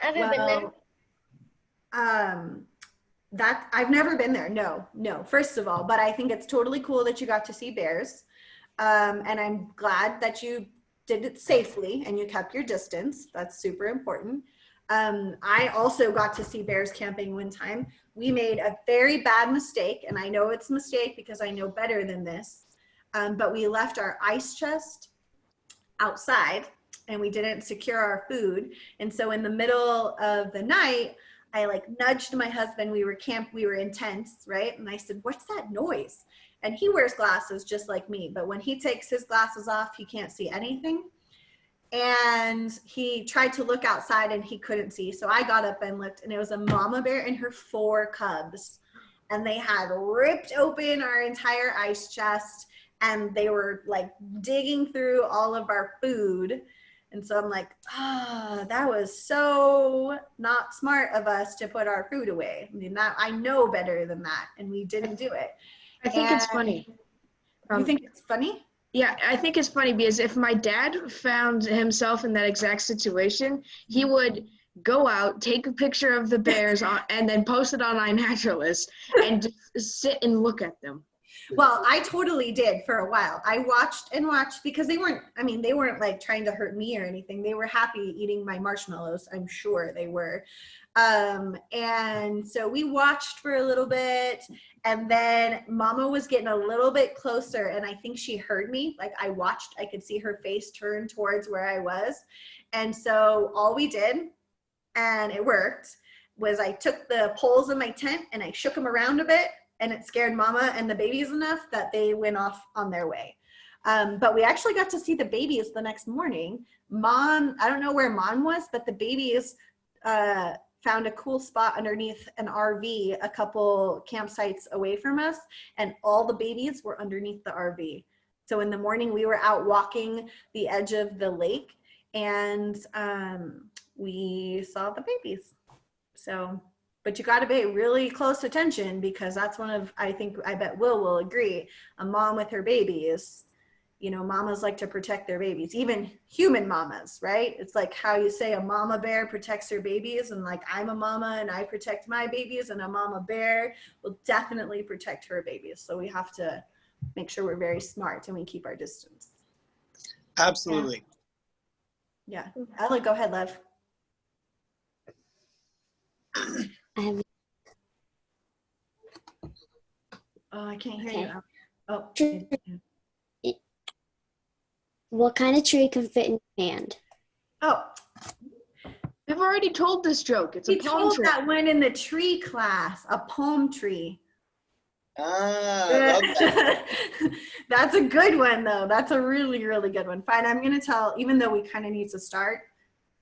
Have you been there? That I've never been there. No, first of all, but I think it's totally cool that you got to see bears. And I'm glad that you did it safely and you kept your distance. That's super important. I also got to see bears camping one time. We made a very bad mistake, and I know it's a mistake because I know better than this. But we left our ice chest outside and we didn't secure our food. And so in the middle of the night, I like nudged my husband. We were in tents, right? And I said, "What's that noise?" And he wears glasses just like me, but when he takes his glasses off, he can't see anything. And he tried to look outside and he couldn't see. So I got up and looked, and it was a mama bear and her 4 cubs. And they had ripped open our entire ice chest, and they were like digging through all of our food. And so I'm like, that was so not smart of us to put our food away. I mean, I know better than that, and we didn't do it. I think it's funny. You think it's funny? Yeah, I think it's funny because if my dad found himself in that exact situation, he would go out, take a picture of the bears and then post it on iNaturalist and just sit and look at them. Well, I totally did for a while. I watched and watched because they weren't like trying to hurt me or anything. They were happy eating my marshmallows. I'm sure they were. And so we watched for a little bit, and then Mama was getting a little bit closer, and I think she heard me. Like I watched, I could see her face turn towards where I was. And so all we did, and it worked, was I took the poles in my tent and I shook them around a bit, and it scared Mama and the babies enough that they went off on their way. But we actually got to see the babies the next morning. Mom, I don't know where Mom was, but the babies found a cool spot underneath an RV a couple campsites away from us, and all the babies were underneath the RV. So in the morning we were out walking the edge of the lake, and we saw the babies. So, but you got to pay really close attention, because that's one of, I bet Will will agree, a mom with her babies, you know, mamas like to protect their babies, even human mamas, right? It's like how you say a mama bear protects her babies, and like I'm a mama and I protect my babies, and a mama bear will definitely protect her babies. So we have to make sure we're very smart and we keep our distance. Absolutely. Yeah. Ella, go ahead, love. I can't hear you. Oh. What kind of tree can fit in your hand? Oh. We've already told this joke. It's a palm tree. We told that one in the tree class, a palm tree. Okay. That's a good one, though. That's a really, really good one. Fine, I'm going to tell, even though we kind of need to start,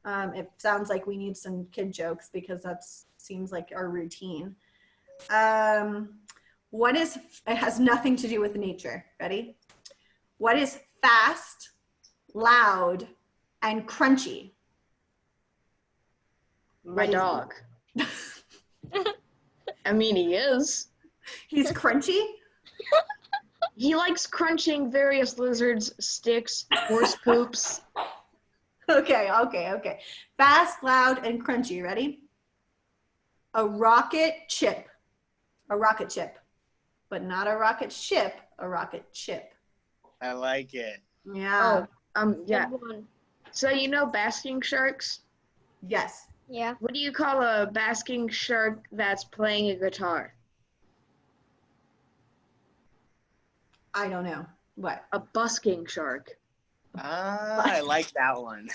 it sounds like we need some kid jokes because that seems like our routine. It has nothing to do with nature. Ready? What is fast, loud, and crunchy? My dog. I mean, he is. He's crunchy? He likes crunching various lizards, sticks, horse poops. Okay. Fast, loud, and crunchy. Ready? A rocket chip. A rocket chip. But not a rocket ship, a rocket chip. I like it. Yeah. Yeah. So you know basking sharks? Yes. Yeah. What do you call a basking shark that's playing a guitar? I don't know. What? A busking shark. I like that one.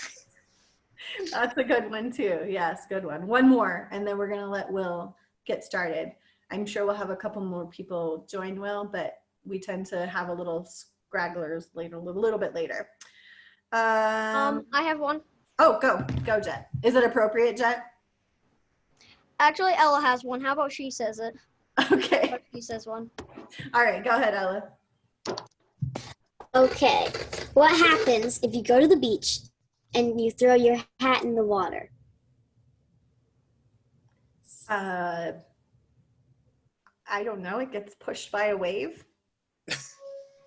That's a good one too. Yes, good one. One more, and then we're gonna let Will get started. I'm sure we'll have a couple more people join Will, but we tend to have a little scragglers later, a little bit later. I have one. Oh, go, Jet. Is it appropriate, Jet? Actually, Ella has one. How about she says it? Okay. She says one. All right, go ahead, Ella. Okay. What happens if you go to the beach and you throw your hat in the water? I don't know. It gets pushed by a wave.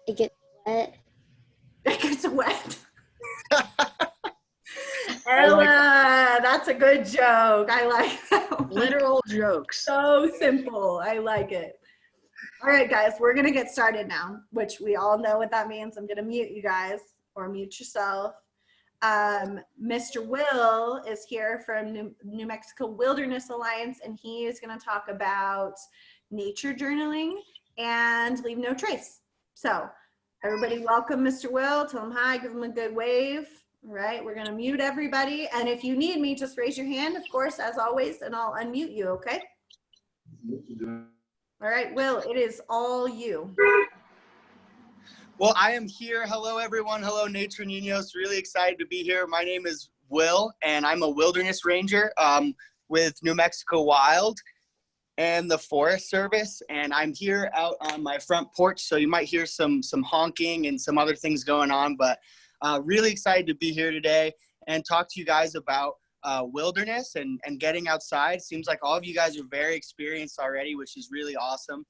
It gets wet. It gets wet. Ella, that's a good joke. I like that one. Literal jokes. So simple. I like it. All right, guys, we're going to get started now, which we all know what that means. I'm going to mute you guys or mute yourself. Mr. Will is here from New Mexico Wilderness Alliance, and he is going to talk about nature journaling and Leave No Trace. So everybody welcome Mr. Will. Tell him hi. Give him a good wave. All right, we're going to mute everybody. And if you need me, just raise your hand, of course, as always, and I'll unmute you, okay? All right, Will, it is all you. Well, I am here. Hello, everyone. Hello, Nature Niños. Really excited to be here. My name is Will, and I'm a wilderness ranger with New Mexico Wild and the Forest Service. And I'm here out on my front porch, so you might hear some honking and some other things going on. But really excited to be here today and talk to you guys about wilderness and getting outside. Seems like all of you guys are very experienced already, which is really awesome.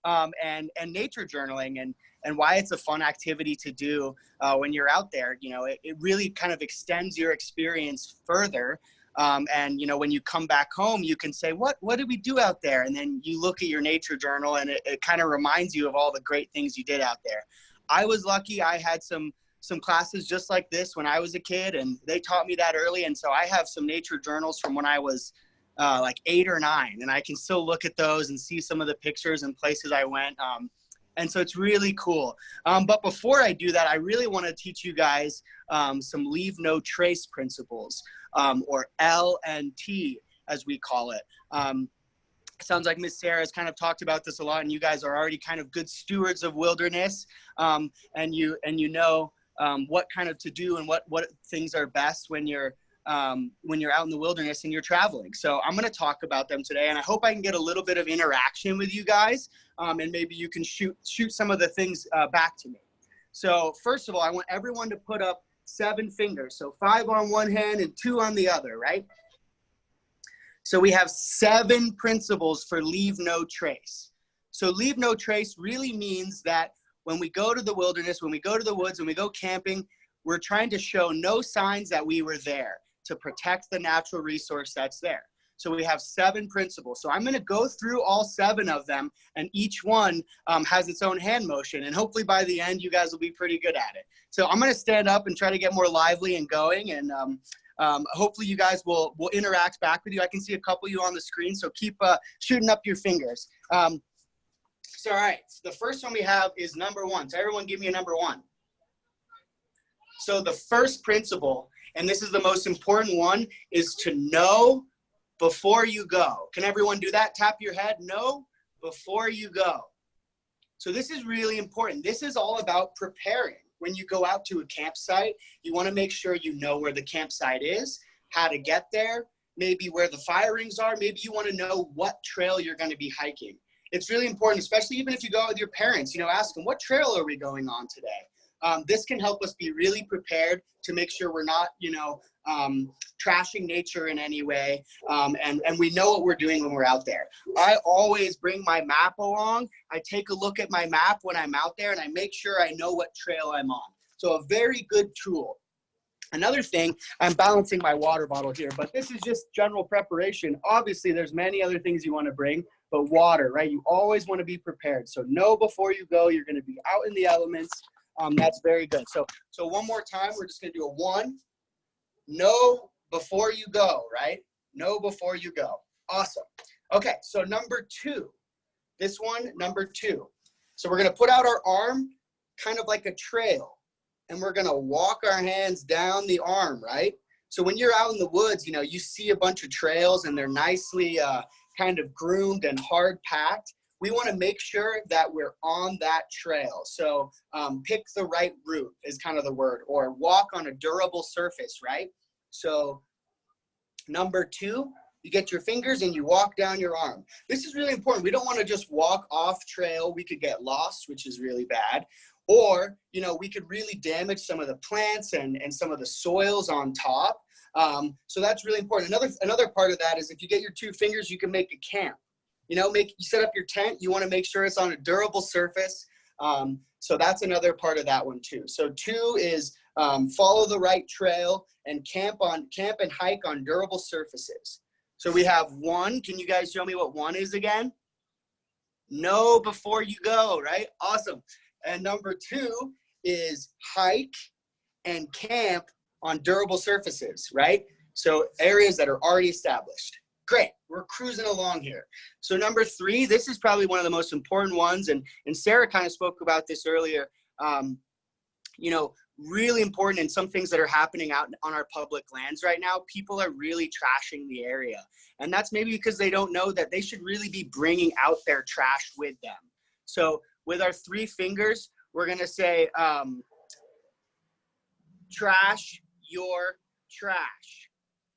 And nature journaling and why it's a fun activity to do when you're out there. You know, it really kind of extends your experience further. And, you know, when you come back home, you can say, what did we do out there? And then you look at your nature journal and it kind of reminds you of all the great things you did out there. I was lucky. I had some classes just like this when I was a kid, and they taught me that early. And so I have some nature journals from when I was like 8 or 9, and I can still look at those and see some of the pictures and places I went. And so it's really cool. But before I do that, I really want to teach you guys some Leave No Trace principles, or L&T as we call it. Sounds like Miss Sarah has kind of talked about this a lot, and you guys are already kind of good stewards of wilderness, and you know what kind of to do and what things are best when you're out in the wilderness and you're traveling. So I'm going to talk about them today, and I hope I can get a little bit of interaction with you guys, and maybe you can shoot some of the things back to me. So first of all, I want everyone to put up 7 fingers. So 5 on one hand and 2 on the other, right? So we have 7 principles for Leave No Trace. So Leave No Trace really means that when we go to the wilderness, when we go to the woods, when we go camping, we're trying to show no signs that we were there to protect the natural resource that's there. So we have 7 principles. So I'm going to go through all 7 of them, and each one has its own hand motion. And hopefully by the end, you guys will be pretty good at it. So I'm going to stand up and try to get more lively and going. And hopefully you guys will interact back with you. I can see a couple of you on the screen, so keep shooting up your fingers. So all right, the first one we have is number 1. So everyone give me a number 1. So the first principle, and this is the most important one, is to know before you go. Can everyone do that? Tap your head. Know before you go. So this is really important. This is all about preparing. When you go out to a campsite, you want to make sure you know where the campsite is, how to get there, maybe where the fire rings are. Maybe you want to know what trail you're going to be hiking. It's really important, especially even if you go out with your parents, you know, ask them, what trail are we going on today? This can help us be really prepared to make sure we're not, you know, trashing nature in any way, and we know what we're doing when we're out there. I always bring my map along. I take a look at my map when I'm out there, and I make sure I know what trail I'm on. So a very good tool. Another thing, I'm balancing my water bottle here, but this is just general preparation. Obviously, there's many other things you want to bring, but water, right? You always want to be prepared. So know before you go, you're going to be out in the elements. That's very good. So one more time, we're just going to do a 1. Know before you go, right? Know before you go. Awesome. Okay, so number 2. This one, number 2. So we're going to put out our arm kind of like a trail, and we're going to walk our hands down the arm, right? So when you're out in the woods, you know, you see a bunch of trails, and they're nicely kind of groomed and hard packed. We want to make sure that we're on that trail. So pick the right route is kind of the word, or walk on a durable surface, right? So number 2, you get your fingers and you walk down your arm. This is really important. We don't want to just walk off trail. We could get lost, which is really bad. Or, you know, we could really damage some of the plants and some of the soils on top. So that's really important. Another part of that is if you get your 2 fingers, you can make a camp. You know, you set up your tent. You want to make sure it's on a durable surface. So that's another part of that one too. So 2 is Follow the right trail and camp and hike on durable surfaces. So we have 1. Can you guys show me what 1 is again? Know before you go, right? Awesome. And number 2 is hike and camp on durable surfaces, right? So areas that are already established. Great, we're cruising along here. So number 3, this is probably one of the most important ones, and Sarah kind of spoke about this earlier. You know, really important, and some things that are happening out on our public lands right now, people are really trashing the area. And that's maybe because they don't know that they should really be bringing out their trash with them. So with our 3 fingers, we're gonna say, trash your trash.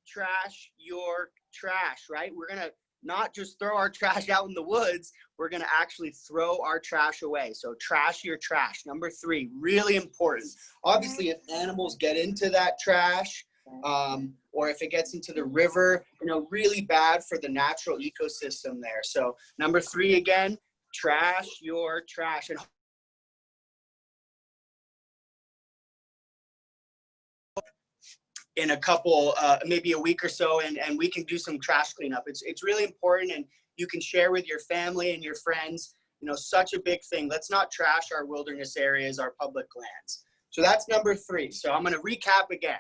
Trash your trash, right? We're gonna not just throw our trash out in the woods, we're gonna actually throw our trash away. So trash your trash. Number 3, really important. Obviously, if animals get into that trash, or if it gets into the river, you know, really bad for the natural ecosystem there. So number 3 again, trash your trash. And in a couple, maybe a week or so, and we can do some trash cleanup. It's really important, and you can share with your family and your friends, you know, such a big thing. Let's not trash our wilderness areas, our public lands. So that's number 3. So I'm gonna recap again.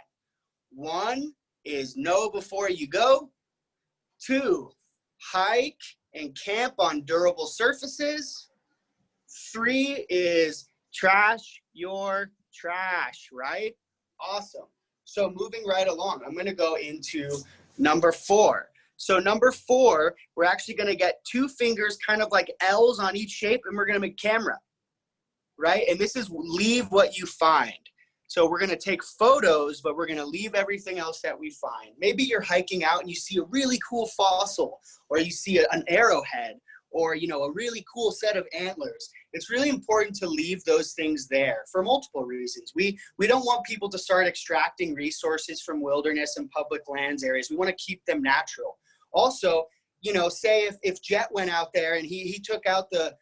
1 is know before you go. 2, hike and camp on durable surfaces. 3 is trash your trash, right? Awesome. So moving right along, I'm gonna go into number 4. So number 4, we're actually gonna get 2 fingers, kind of like L's on each shape, and we're gonna make camera, right? And this is leave what you find. So we're gonna take photos, but we're gonna leave everything else that we find. Maybe you're hiking out and you see a really cool fossil, or you see an arrowhead, or you know, a really cool set of antlers. It's really important to leave those things there for multiple reasons. We don't want people to start extracting resources from wilderness and public lands areas. We want to keep them natural. Also, you know, say if Jet went out there and he took out the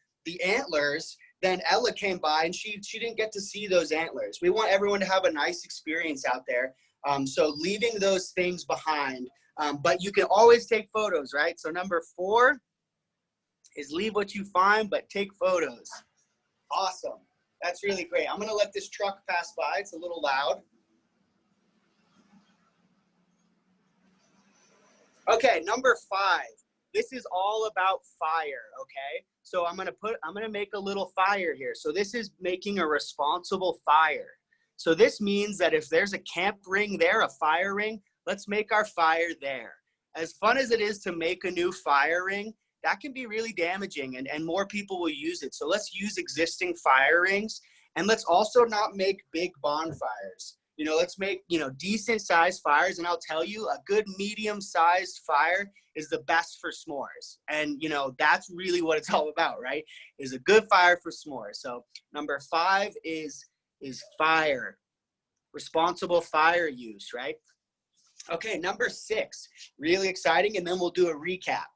antlers, then Ella came by and she didn't get to see those antlers. We want everyone to have a nice experience out there. So leaving those things behind, but you can always take photos, right? So number 4 is leave what you find, but take photos. Awesome. That's really great. I'm gonna let this truck pass by. It's a little loud. Okay, number 5. This is all about fire, okay? So I'm gonna make a little fire here. So this is making a responsible fire. So this means that if there's a camp ring there, a fire ring, let's make our fire there. As fun as it is to make a new fire ring, that can be really damaging, and more people will use it. So let's use existing fire rings, and let's also not make big bonfires. You know, let's make, you know, decent sized fires, and I'll tell you, a good medium sized fire is the best for s'mores. And you know, that's really what it's all about, right? Is a good fire for s'mores. So number 5 is fire, responsible fire use, right? Okay, number 6, really exciting, and then we'll do a recap.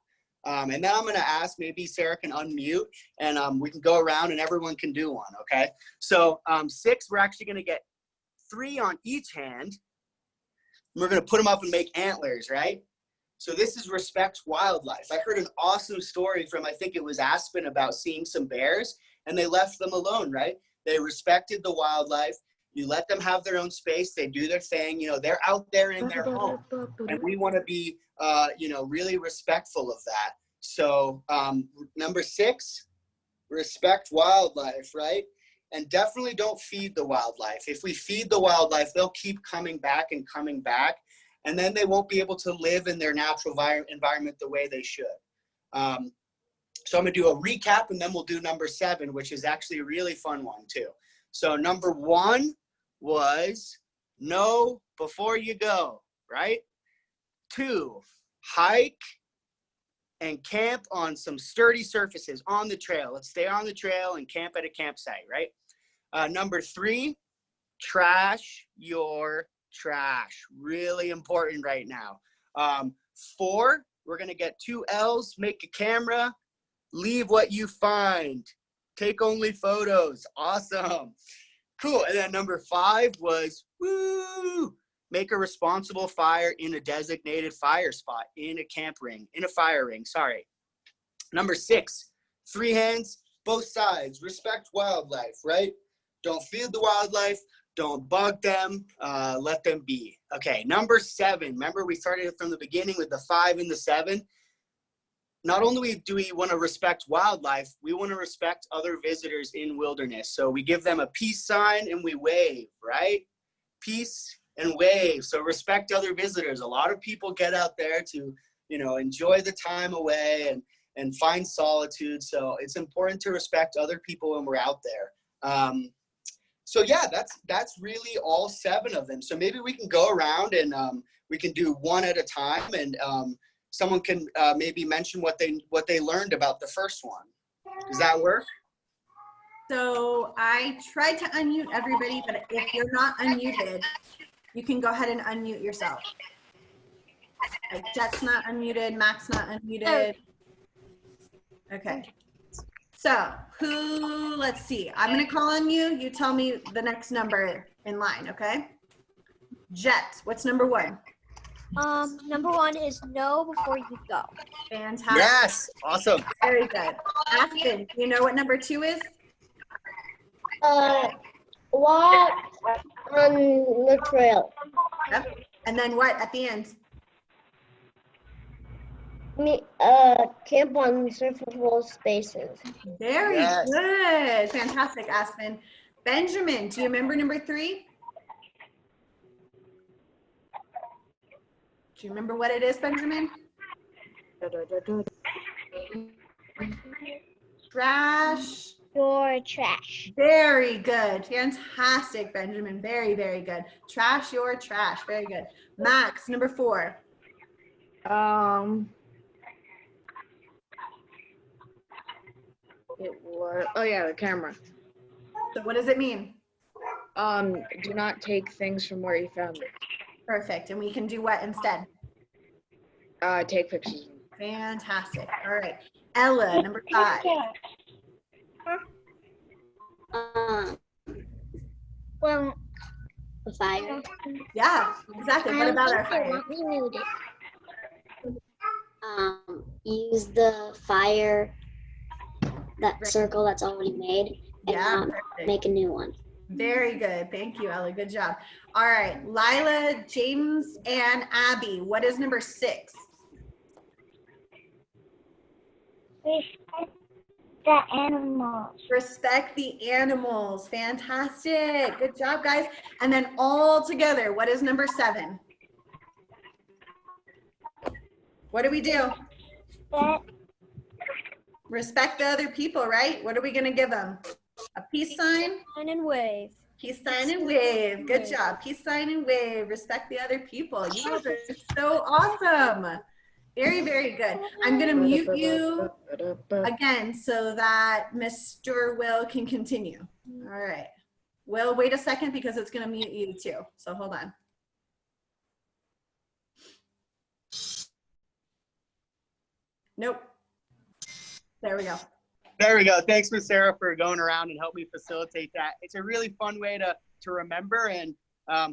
And then I'm gonna ask, maybe Sarah can unmute, and we can go around and everyone can do one, okay? So 6, we're actually gonna get 3 on each hand. And we're gonna put them up and make antlers, right? So this is respect wildlife. I heard an awesome story from, I think it was Aspen, about seeing some bears, and they left them alone, right? They respected the wildlife. You let them have their own space. They do their thing. You know, they're out there in their home, and we want to be, you know, really respectful of that. So number 6, respect wildlife, right? And definitely don't feed the wildlife. If we feed the wildlife, they'll keep coming back and coming back, and then they won't be able to live in their natural environment the way they should. So I'm gonna do a recap, and then we'll do number 7, which is actually a really fun one too. So number 1 was know before you go, right? 2, hike and camp on some sturdy surfaces on the trail. Let's stay on the trail and camp at a campsite, right? Number 3, trash your trash. Really important right now. 4, we're gonna get 2 L's, make a camera, leave what you find, take only photos. Awesome. Cool. And then number 5 was, woo, make a responsible fire in a designated fire spot, in a camp ring, in a fire ring, sorry. Number 6, free hands, both sides, respect wildlife, right? Don't feed the wildlife, don't bug them, let them be. Okay, number 7, remember we started from the beginning with the 5 and the 7. Not only do we want to respect wildlife, we want to respect other visitors in wilderness. So we give them a peace sign and we wave, right? Peace and wave. So respect other visitors. A lot of people get out there to, enjoy the time away and find solitude. So it's important to respect other people when we're out there. So yeah, that's really all 7 of them. So maybe we can go around and we can do one at a time, and someone can maybe mention what they learned about the first one. Does that work? So I tried to unmute everybody, but if you're not unmuted, you can go ahead and unmute yourself. Like Jet's not unmuted, Mac's not unmuted. Okay. So let's see. I'm gonna call on you. You tell me the next number in line, okay? Jet, what's number 1? Number 1 is no before you go. Fantastic. Yes, awesome. Very good. Aspen, you know what number 2 is? Walk on the trail. Yep. And then what at the end? Camp on surfable spaces. Very Yes. good. Fantastic, Aspen. Benjamin, do you remember number 3? Do you remember what it is, Benjamin? Trash. Your trash. Very good. Fantastic, Benjamin. Very, very good. Trash your trash. Very good. Max, number 4. It was, oh yeah, the camera. So what does it mean? Do not take things from where you found them. Perfect. And we can do what instead? Take pictures. Fantastic. All right. Ella, number 5. Well, the fire. Yeah, exactly. What about our fire? Use the fire, that circle that's already made, and Yeah, perfect. make a new one. Very good. Thank you, Ella. Good job. All right. Lila, James, and Abby. What is number 6? Respect the animals. Respect the animals. Fantastic. Good job, guys. And then all together, what is number 7? What do we do? Respect the other people, right? What are we going to give them? A peace sign? Sign and wave. Peace sign and wave. Good job. Peace sign and wave. Respect the other people. You guys are so awesome. Very, very good. I'm going to mute you again so that Mr. Will can continue. All right. Will, wait a second because it's going to mute you too. So hold on. Nope. There we go. There we go. Thanks, Miss Sarah, for going around and help me facilitate that. It's a really fun way to remember, and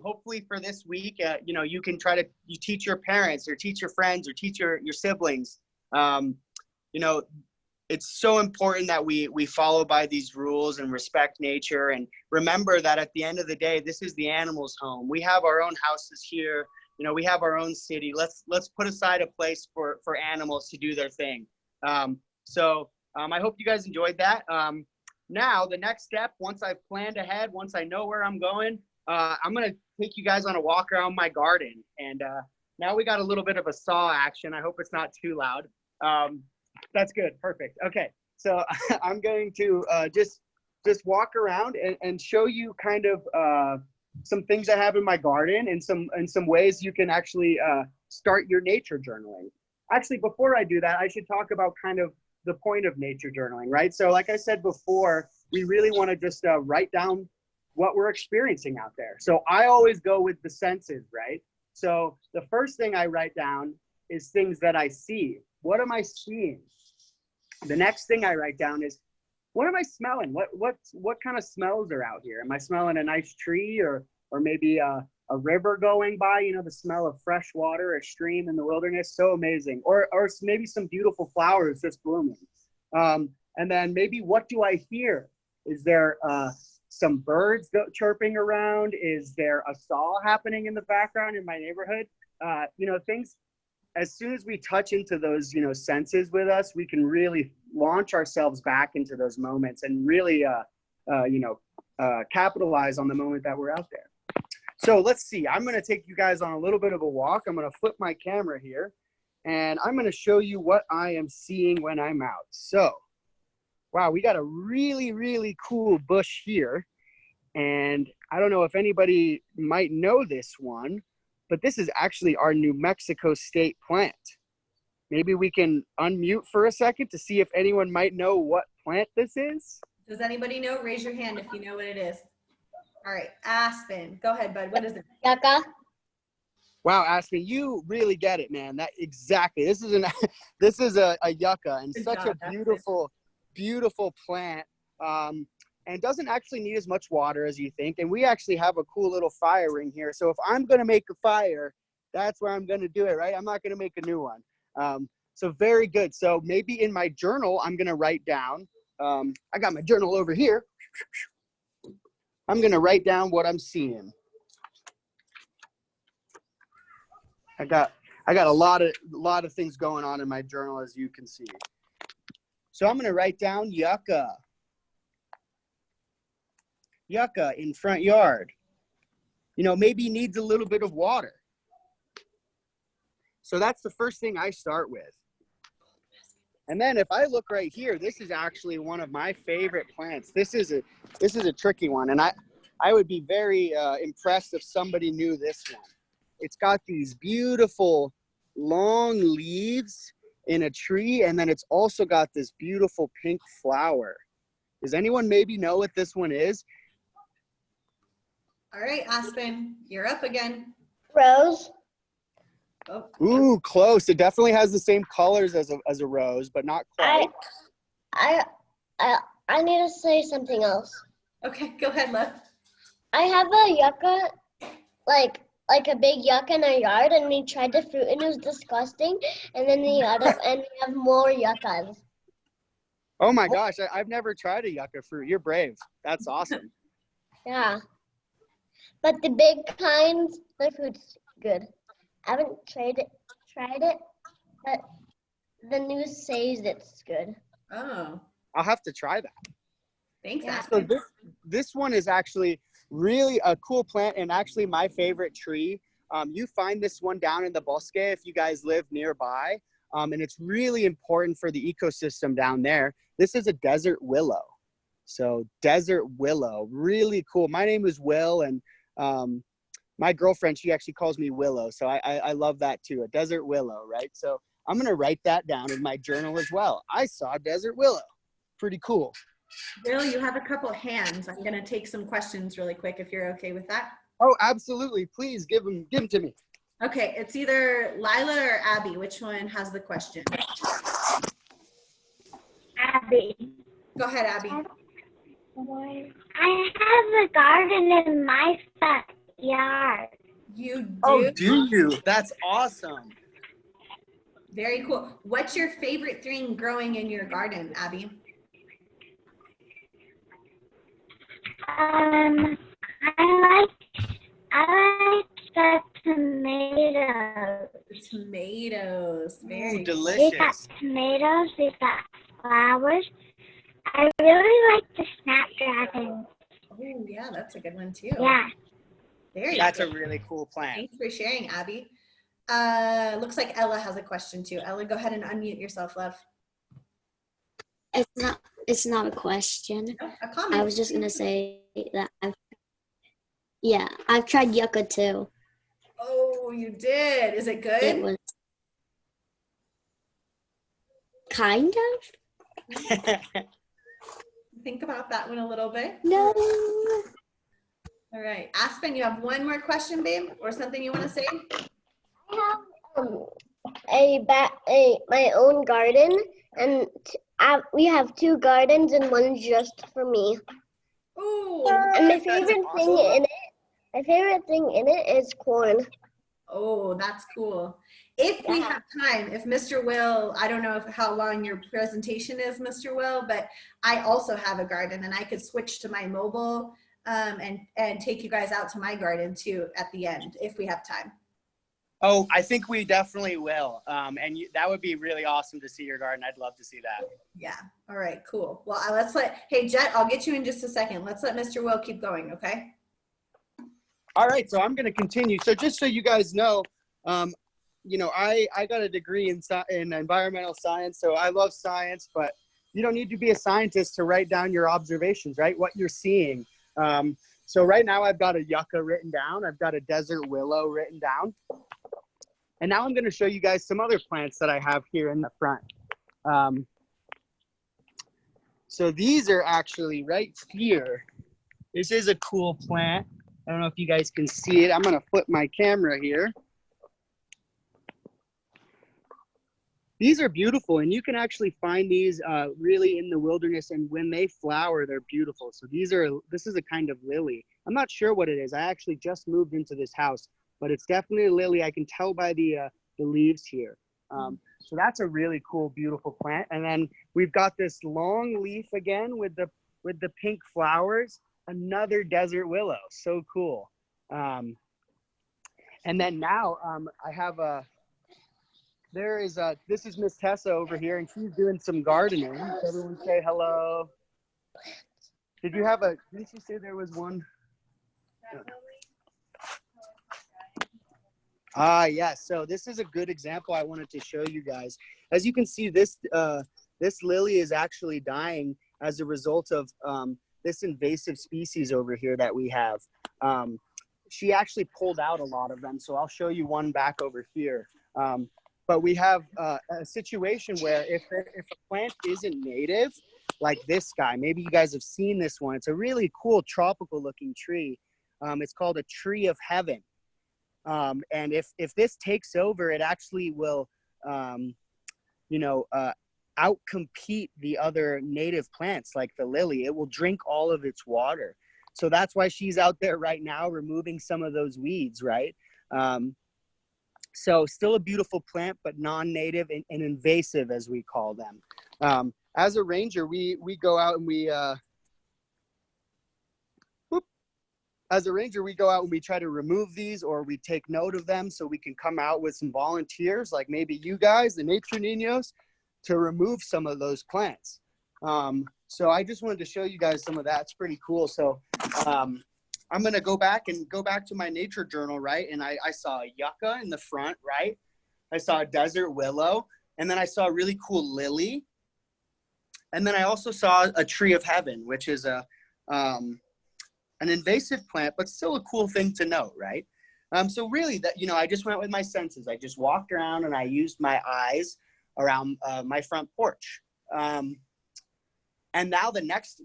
hopefully for this week, you can you teach your parents or teach your friends or teach your siblings. It's so important that we follow by these rules and respect nature, and remember that at the end of the day, this is the animals' home. We have our own houses here. We have our own city. Let's put aside a place for animals to do their thing. I hope you guys enjoyed that. Now, the next step, once I've planned ahead, once I know where I'm going, I'm going to take you guys on a walk around my garden. And now we got a little bit of a saw action. I hope it's not too loud. That's good. Perfect. Okay. So I'm going to just walk around and show you kind of some things I have in my garden and some ways you can actually start your nature journaling. Actually, before I do that, I should talk about kind of the point of nature journaling, right? So like I said before, we really want to just write down what we're experiencing out there. So I always go with the senses, right? So the first thing I write down is things that I see. What am I seeing? The next thing I write down is what am I smelling? What kind of smells are out here? Am I smelling a nice tree or maybe a river going by? You know, the smell of fresh water, a stream in the wilderness, so amazing. Or maybe some beautiful flowers just blooming. And then maybe what do I hear? Is there some birds chirping around? Is there a saw happening in the background in my neighborhood? You know, things, as soon as we touch into those, you know, senses with us, we can really launch ourselves back into those moments and really, capitalize on the moment that we're out there. So let's see, I'm going to take you guys on a little bit of a walk. I'm going to flip my camera here and I'm going to show you what I am seeing when I'm out. So, wow, we got a really, really cool bush here. And I don't know if anybody might know this one, but this is actually our New Mexico state plant. Maybe we can unmute for a second to see if anyone might know what plant this is. Does anybody know? Raise your hand if you know what it is. All right, Aspen. Go ahead, bud. What is it? Yucca. Wow, Aspen, you really get it, man. That exactly. This is this is a yucca, and Good such job, a beautiful, beautiful plant. And doesn't actually need as much water as you think. And we actually have a cool little fire ring here. So if I'm gonna make a fire, that's where I'm gonna do it, right? I'm not gonna make a new one. So very good. So maybe in my journal, I'm gonna write down. I got my journal over here. I'm gonna write down what I'm seeing. I got a lot of things going on in my journal, as you can see. So I'm gonna write down yucca. Yucca in front yard. You know, maybe needs a little bit of water. So that's the first thing I start with. And then if I look right here, this is actually one of my favorite plants. This is a tricky one, and I would be very impressed if somebody knew this one. It's got these beautiful long leaves in a tree, and then it's also got this beautiful pink flower. Does anyone maybe know what this one is? All right, Aspen, you're up again. Rose. Oh, Ooh, close. It definitely has the same colors as a rose, but not quite. I need to say something else. okay, go ahead, love. I have a yucca, like a big yucca in our yard, and we tried the fruit and it was disgusting. And then we have more yuccas. Oh my gosh, I've never tried a yucca fruit. You're brave. That's awesome. Yeah. But the big kinds, the fruit's good. I haven't tried it, but the news says it's good. Oh, I'll have to try that. thanks, Yeah. Aspen. So this one is actually really a cool plant and actually my favorite tree. You find this one down in the bosque if you guys live nearby. And it's really important for the ecosystem down there. This is a desert willow. So desert willow, really cool. My name is Will, and my girlfriend, she actually calls me Willow. So I love that too, a desert willow, right? So I'm gonna write that down in my journal as well. I saw desert willow, pretty cool. Will, you have a couple hands. I'm gonna take some questions really quick if you're okay with that. Oh, absolutely, please give them to me. Okay, it's either Lila or Abby. Which one has the question? Abby. Go ahead, Abby. I have a garden in my backyard. You do? Oh, do you? That's awesome. Very cool. What's your favorite thing growing in your garden, Abby? I like the tomatoes. Tomatoes. Very We've Delicious. got tomatoes, we've got flowers. I really like the snapdragon. Oh, yeah, that's a good one too. Yeah. Very That's good. a really cool plant. Thanks for sharing, Abby. Looks like Ella has a question too. Ella, go ahead and unmute yourself, love. It's not a question. No, a comment. I was just gonna say that I've tried yucca too. Oh, you did. Is it good? It was kind of. Think about that one a little bit. No. All right. Aspen, you have one more question, babe, or something you want to say? I have my own garden, and We have 2 gardens and one's just for me. Ooh. And my That's favorite awesome. thing in it is corn. Oh, that's cool. If we have time, if Mr. Will, I don't know how long your presentation is, Mr. Will, but I also have a garden and I could switch to my mobile and take you guys out to my garden too at the end if we have time. Oh, I think we definitely will. That would be really awesome to see your garden. I'd love to see that. Yeah. All right, cool. Well, hey, Jet, I'll get you in just a second. Let's let Mr. Will keep going, okay? All right, so I'm going to continue. So just so you guys know, I got a degree in environmental science, so I love science, but you don't need to be a scientist to write down your observations, right? What you're seeing. So right now I've got a yucca written down. I've got a desert willow written down. And now I'm going to show you guys some other plants that I have here in the front. So these are actually right here. This is a cool plant. I don't know if you guys can see it. I'm going to flip my camera here. These are beautiful, and you can actually find these really in the wilderness, and when they flower, they're beautiful. So this is a kind of lily. I'm not sure what it is. I actually just moved into this house, but it's definitely a lily. I can tell by the leaves here. So that's a really cool, beautiful plant. And then we've got this long leaf again with the pink flowers. Another desert willow, so cool. And then now I have this is Miss Tessa over here, and she's doing some gardening. Everyone say hello. Didn't you say there was one? Yes. So this is a good example I wanted to show you guys. As you can see, this lily is actually dying as a result of this invasive species over here that we have. She actually pulled out a lot of them, so I'll show you one back over here. But we have a situation where if a plant isn't native, like this guy, maybe you guys have seen this one. It's a really cool tropical looking tree. It's called a tree of heaven. And if this takes over, it actually will, outcompete the other native plants like the lily. It will drink all of its water. So that's why she's out there right now removing some of those weeds, right? So still a beautiful plant, but non-native and invasive, as we call them. As a ranger, we go out and we try to remove these, or we take note of them so we can come out with some volunteers, like maybe you guys, the Nature Niños, to remove some of those plants. So I just wanted to show you guys some of that. It's pretty cool. So I'm going to go back to my nature journal, right? And I saw a yucca in the front, right? I saw a desert willow, and then I saw a really cool lily. And then I also saw a tree of heaven, which is an invasive plant, but still a cool thing to know, right? So really that, I just went with my senses. I just walked around and I used my eyes around my front porch. And now the next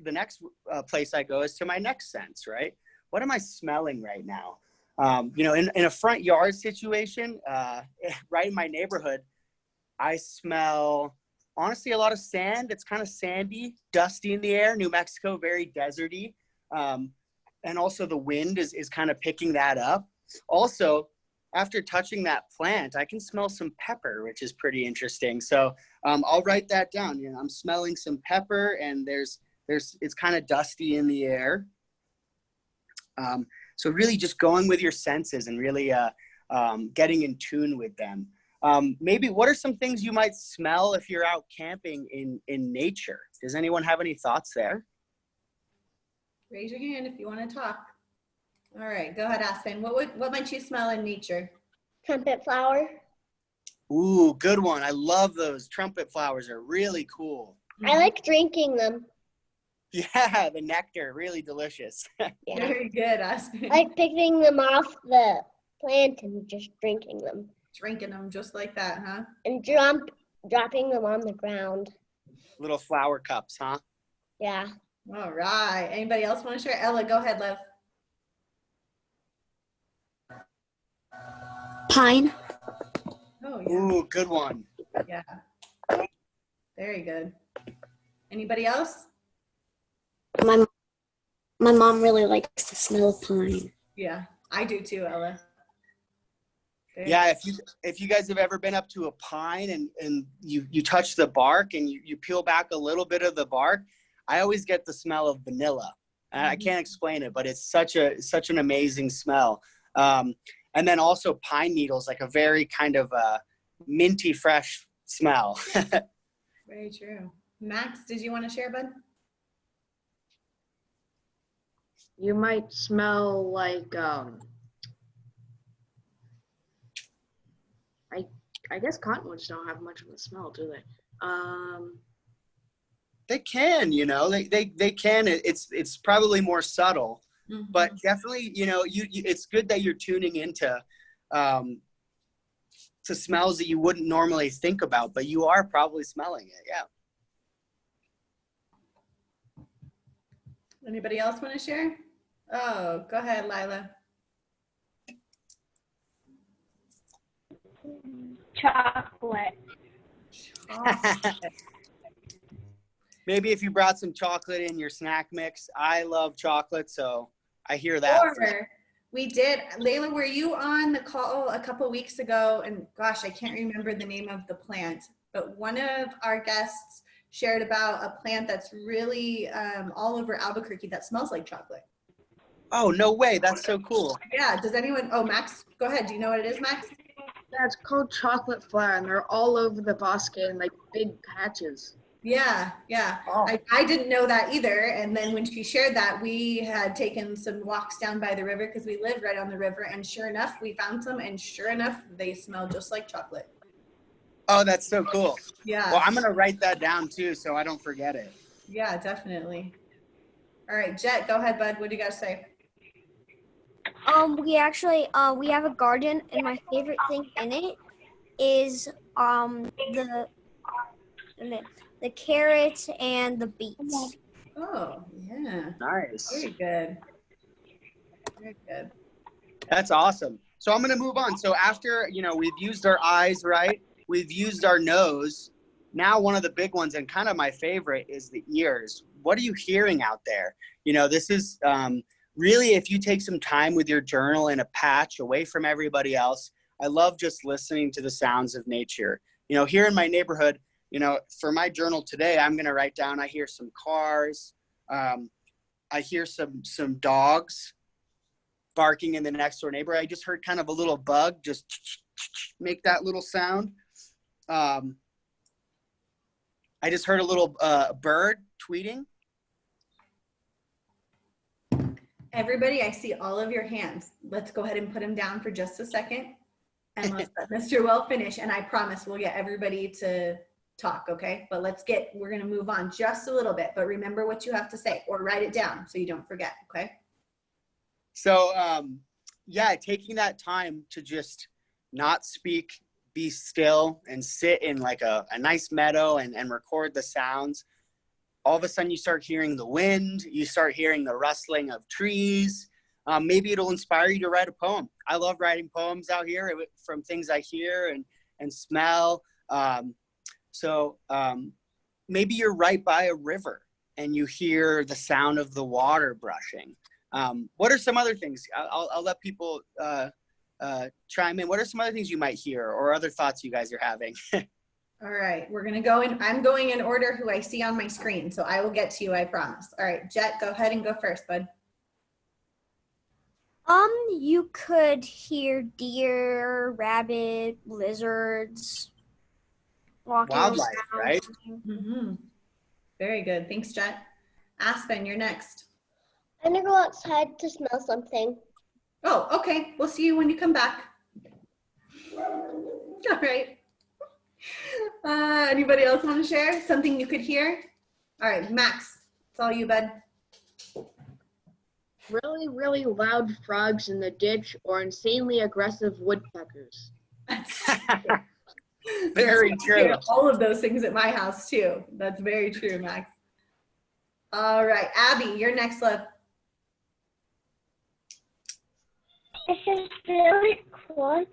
place I go is to my next sense, right? What am I smelling right now? In a front yard situation, right in my neighborhood, I smell, honestly, a lot of sand. It's kind of sandy, dusty in the air. New Mexico, very deserty. And also the wind is kind of picking that up. Also, after touching that plant, I can smell some pepper, which is pretty interesting. So I'll write that down. I'm smelling some pepper, and it's kind of dusty in the air. So really just going with your senses and really getting in tune with them. Maybe what are some things you might smell if you're out camping in nature? Does anyone have any thoughts there? Raise your hand if you want to talk. All right, go ahead, Aspen. What might you smell in nature? Trumpet flower. Ooh, good one. I love those. Trumpet flowers are really cool. I like drinking them. Yeah, the nectar, really delicious. Yeah. Very good, Aspen. I like picking them off the plant and just drinking them. Drinking them just like that, huh? And dropping them on the ground. Little flower cups, huh? Yeah. All right. Anybody else want to share? Ella, go ahead, love. Pine. Oh, yeah. Ooh, good one. Yeah. Very good. Anybody else? My mom really likes the smell of pine. Yeah, I do too, Ella. Yeah, if you guys have ever been up to a pine and you touch the bark and you peel back a little bit of the bark, I always get the smell of vanilla. And I can't explain it, but it's such an amazing smell. And then also pine needles, like a very kind of minty fresh smell. Very true. Max, did you want to share, bud? You might smell like I guess cottonwoods don't have much of a smell, do they? They can, they can. It's probably more subtle, but definitely, you it's good that you're tuning into to smells that you wouldn't normally think about, but you are probably smelling it. Yeah. Anybody else want to share? Oh, go ahead, Lila. Chocolate. Maybe if you brought some chocolate in your snack mix. I love chocolate, so I hear that. Or we did. Layla, were you on the call a couple weeks ago? And gosh, I can't remember the name of the plant, but one of our guests shared about a plant that's really all over Albuquerque that smells like chocolate. Oh, no way. That's so cool. Yeah. Does anyone? Oh, Max, go ahead. Do you know what it is, Max? Yeah, it's called chocolate flower, and they're all over the bosque in like big patches. Yeah, yeah. Oh. I didn't know that either. And then when she shared that, we had taken some walks down by the river because we live right on the river. And sure enough, we found some. And sure enough, they smell just like chocolate. Oh, that's so cool. Yeah. Well, I'm going to write that down too, so I don't forget it. Yeah, definitely. All right, Jet, go ahead, bud. What do you guys say? We actually we have a garden, and my favorite thing in it is the carrots and the beets. Oh, yeah. Nice. Very good. Very good. That's awesome. So I'm going to move on. So after, we've used our eyes, right? We've used our nose. Now one of the big ones, and kind of my favorite, is the ears. What are you hearing out there? This is really, if you take some time with your journal in a patch away from everybody else, I love just listening to the sounds of nature. Here in my neighborhood, for my journal today, I'm going to write down, I hear some cars. I hear some dogs barking in the next door neighbor. I just heard kind of a little bug just make that little sound. I just heard a little bird tweeting. Everybody, I see all of your hands. Let's go ahead and put them down for just a second. And let's let Mr. Well finish. And I promise we'll get everybody to talk, okay? But we're going to move on just a little bit. But remember what you have to say, or write it down so you don't forget, okay? So, taking that time to just not speak, be still, and sit in like a nice meadow and record the sounds. All of a sudden you start hearing the wind, you start hearing the rustling of trees. Maybe it'll inspire you to write a poem. I love writing poems out here from things I hear and smell. Maybe you're right by a river and you hear the sound of the water brushing. What are some other things? I'll let people chime in. What are some other things you might hear or other thoughts you guys are having? All right, we're gonna go in. I'm going in order who I see on my screen, so I will get to you, I promise. All right, Jet, go ahead and go first, bud. You could hear deer, rabbit, lizards walking Wildlife, around. right? Mm-hmm. Very good. Thanks, Jet. Aspen, you're next. I'm gonna go outside to smell something. Oh, okay. We'll see you when you come back. All right. Anybody else want to share something you could hear? All right, Max, it's all you, bud. Really, really loud frogs in the ditch or insanely aggressive woodpeckers. Very true. All of those things at my house too. That's very true, Max. All right, Abby, you're next, love. This is really cool.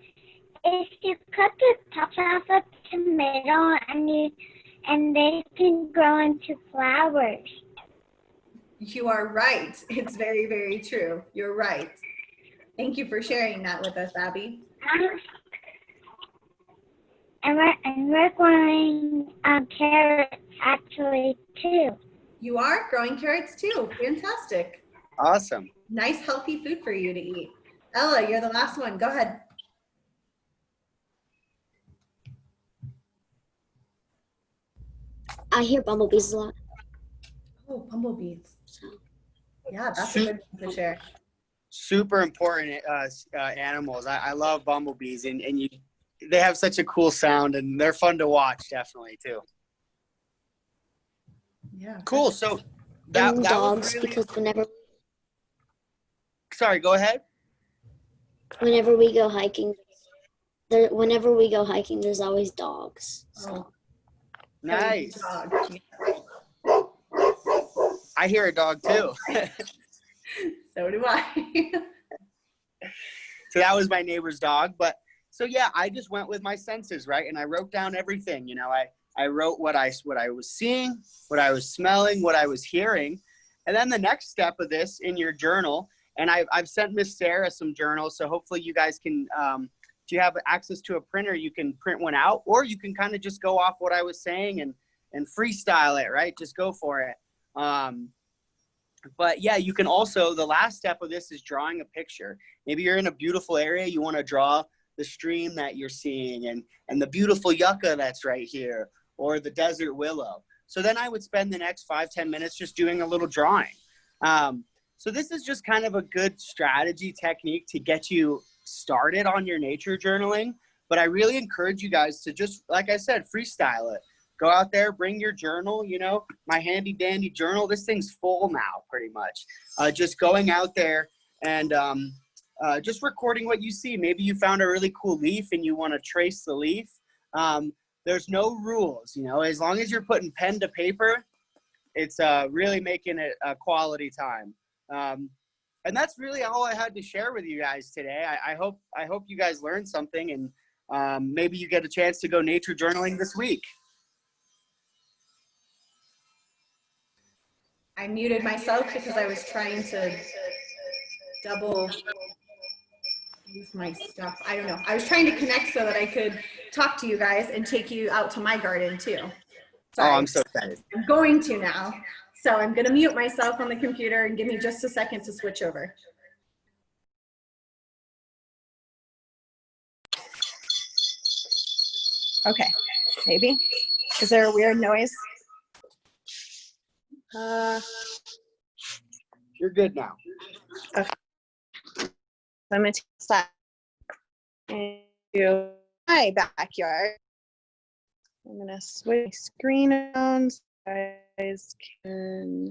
If you cut the top off a tomato and you and they can grow into flowers. You are right. It's very, very true. You're right. Thank you for sharing that with us, Abby. And we're growing carrots actually too. You are growing carrots too. Fantastic. Awesome. Nice, healthy food for you to eat. Ella, you're the last one. Go ahead. I hear bumblebees a lot. Oh, bumblebees. So Yeah, that's a good one to share. Super important animals. I love bumblebees, and they have such a cool sound, and they're fun to watch, definitely too. Yeah. Cool. So and that dogs, was really... because Sorry, go ahead. whenever we go hiking, there's always dogs. So. Nice. Dog. I hear a dog too. So do I. So that was my neighbor's dog. But so yeah, I just went with my senses, right? And I wrote down everything. You know, I wrote what I was seeing, what I was smelling, what I was hearing. And then the next step of this in your journal, and I've sent Miss Sarah some journals, so hopefully you guys can, if you have access to a printer, you can print one out, or you can kind of just go off what I was saying and freestyle it, right? Just go for it. But yeah, you can also, the last step of this is drawing a picture. Maybe you're in a beautiful area, you want to draw the stream that you're seeing and the beautiful yucca that's right here, or the desert willow. So then I would spend the next 5-10 minutes just doing a little drawing. So this is just kind of a good strategy technique to get you started on your nature journaling. But I really encourage you guys to just, like I said, freestyle it. Go out there, bring your journal, you know, my handy dandy journal. This thing's full now, pretty much. Just going out there and just recording what you see. Maybe you found a really cool leaf and you want to trace the leaf. There's no rules, you know, as long as you're putting pen to paper, it's really making it a quality time. And that's really all I had to share with you guys today. I hope you guys learned something, and maybe you get a chance to go nature journaling this week. I muted myself because I was trying to double use my stuff. I don't know. I was trying to connect so that I could talk to you guys and take you out to my garden too. Sorry. Oh, I'm so excited. I'm going to now. So I'm going to mute myself on the computer and give me just a second to switch over. Okay, maybe. Is there a weird noise? You're good now. Okay. I'm going to take that into my backyard. I'm going to switch my screen around so you guys can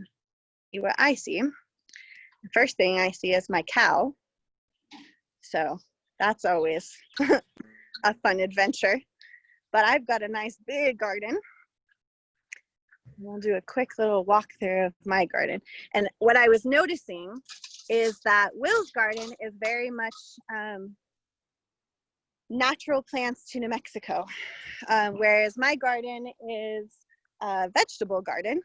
see what I see. The first thing I see is my cow. So that's always a fun adventure. But I've got a nice big garden. We'll do a quick little walkthrough of my garden. And what I was noticing is that Will's garden is very much natural plants to New Mexico, whereas my garden is a vegetable garden.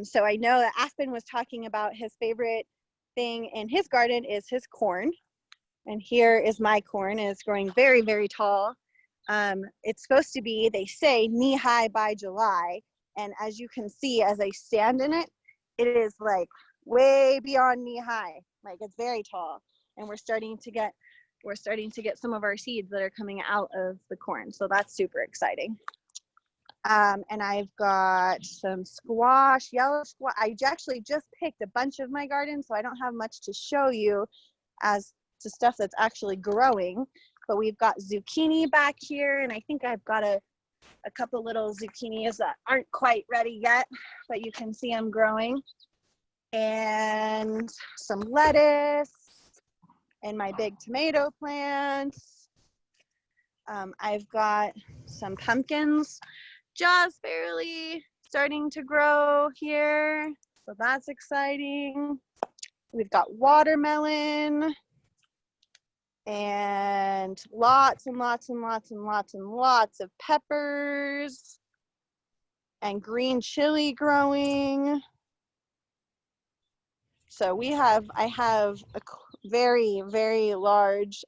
So I know that Aspen was talking about his favorite thing in his garden is his corn. And here is my corn, and it's growing very, very tall. It's supposed to be, they say, knee-high by July. And as you can see, as I stand in it, it is like way beyond knee-high. Like it's very tall. And we're starting to get some of our seeds that are coming out of the corn. So that's super exciting. And I've got some squash, yellow squash. I actually just picked a bunch of my garden, so I don't have much to show you as to stuff that's actually growing. But we've got zucchini back here, and I think I've got a couple little zucchinis that aren't quite ready yet, but you can see them growing. And some lettuce and my big tomato plants. I've got some pumpkins just barely starting to grow here, so that's exciting. We've got watermelon and lots and lots and lots and lots and lots of peppers. and green chili growing. So I have a very, very large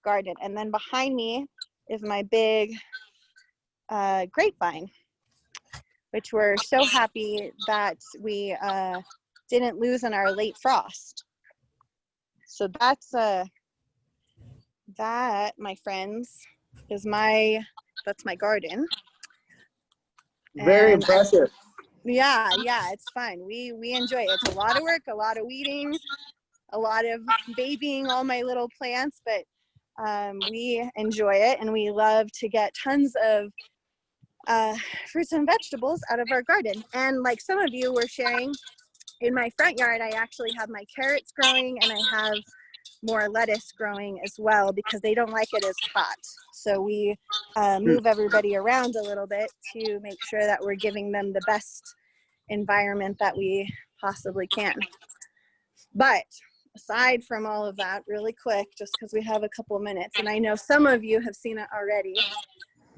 garden. And then behind me is my big grapevine, which we're so happy that we didn't lose in our late frost. So that's that, my friends, is that's my garden. Very impressive. Yeah, it's fun. We enjoy it. It's a lot of work, a lot of weeding, a lot of babying all my little plants, but we enjoy it, and we love to get tons of fruits and vegetables out of our garden. And like some of you were sharing, in my front yard, I actually have my carrots growing, and I have more lettuce growing as well because they don't like it as hot. So we move everybody around a little bit to make sure that we're giving them the best environment that we possibly can. But aside from all of that, really quick, just because we have a couple of minutes, and I know some of you have seen it already,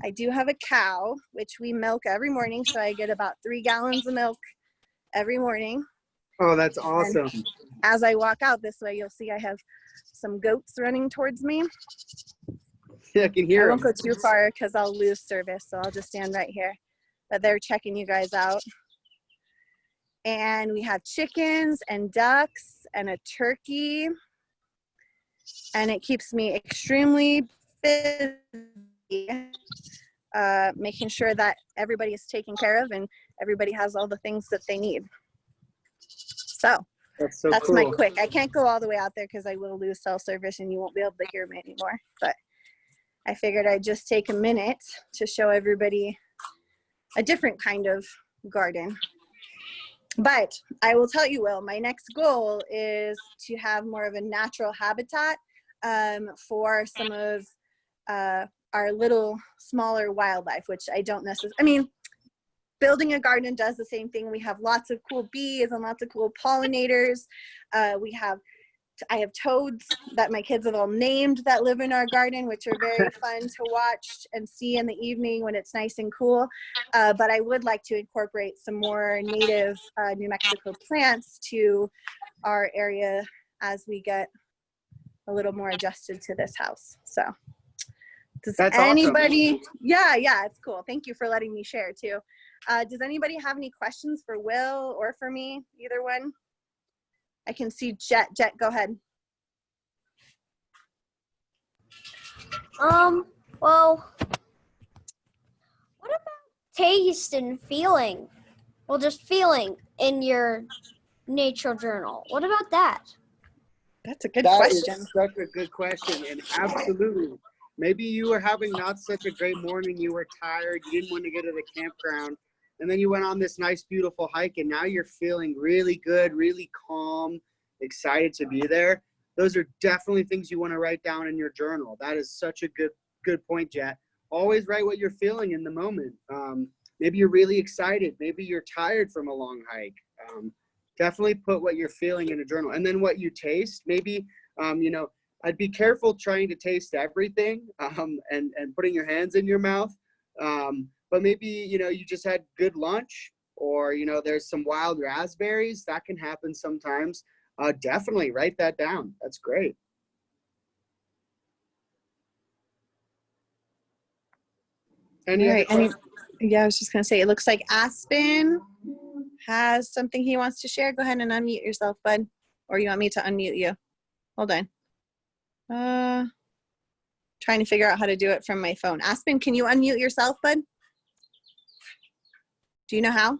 I do have a cow, which we milk every morning. So I get about 3 gallons of milk every morning. Oh, that's awesome. And as I walk out this way, you'll see I have some goats running towards me. Yeah, I can hear I won't them. go too far because I'll lose service, so I'll just stand right here. But they're checking you guys out. And we have chickens and ducks and a turkey. And it keeps me extremely busy, making sure that everybody is taken care of and everybody has all the things that they need. So that's cool. My quick. I can't go all the way out there because I will lose cell service and you won't be able to hear me anymore. But I figured I'd just take a minute to show everybody a different kind of garden. But I will tell you, Will, my next goal is to have more of a natural habitat for some of our little smaller wildlife, which I don't necessarily, I mean, building a garden does the same thing. We have lots of cool bees and lots of cool pollinators. I have toads that my kids have all named that live in our garden, which are very fun to watch and see in the evening when it's nice and cool. But I would like to incorporate some more native New Mexico plants to our area as we get a little more adjusted to this house. So does anybody, awesome. Yeah, it's cool. Thank you for letting me share too. Does anybody have any questions for Will or for me? Either one? I can see Jet. Jet, go ahead. Well, what about taste and feeling? Well, just feeling in your nature journal. What about that? That's a good question. Is such a good question, and absolutely. Maybe you were having not such a great morning. You were tired. You didn't want to go to the campground. And then you went on this nice, beautiful hike, and now you're feeling really good, really calm, excited to be there. Those are definitely things you want to write down in your journal. That is such a good point, Jet. Always write what you're feeling in the moment. Maybe you're really excited. Maybe you're tired from a long hike. Definitely put what you're feeling in a journal. And then what you taste, maybe, I'd be careful trying to taste everything and putting your hands in your mouth. But maybe, you just had good lunch, or, there's some wild raspberries. That can happen sometimes. Definitely write that down. That's great. Yeah, I was just going to say, it looks like Aspen has something he wants to share. Go ahead and unmute yourself, bud. Or you want me to unmute you? Hold on. Trying to figure out how to do it from my phone. Aspen, can you unmute yourself, bud? Do you know how?